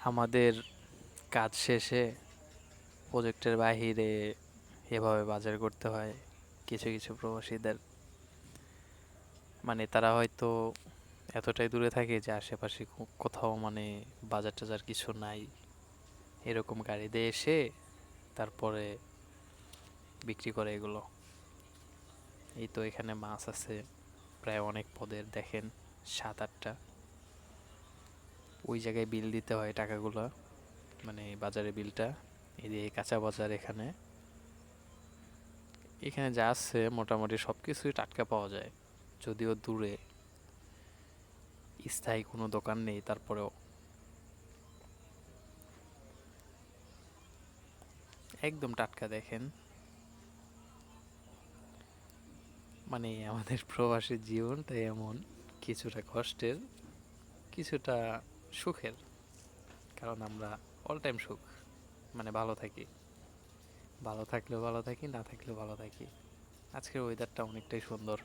আমাদের কাজ শেষে প্রজেক্টের বাহিরে এভাবে বাজার করতে হয় কিছু কিছু প্রবাসীদের। মানে তারা হয়তো এতটাই দূরে থাকে যে আশেপাশে কোথাও মানে বাজার টাজার কিছু নাই, এরকম গাড়ি দিয়ে এসে তারপরে বিক্রি করে এগুলো। এই তো এখানে মাছ আছে প্রায় অনেক পদের, দেখেন 7-8টা। ওই জায়গায় বিল দিতে হয় টাকাগুলো, মানে বাজারে বিলটা। এদিকে কাঁচা বাজার এখানে। এখানে যা আছে মোটামুটি সব কিছুই টাটকা পাওয়া যায়, যদিও দূরে স্থায়ী কোনো দোকান নেই, তারপরেও একদম টাটকা দেখেন। মানে আমাদের প্রবাসী জীবনটাই এমন, কিছুটা কষ্টের, কিছুটা সুখের। কারণ আমরা অল টাইম সুখ, মানে ভালো থাকি, ভালো থাকলেও ভালো থাকি, না থাকলেও ভালো থাকি। আজকের ওয়েদারটা অনেকটাই সুন্দর।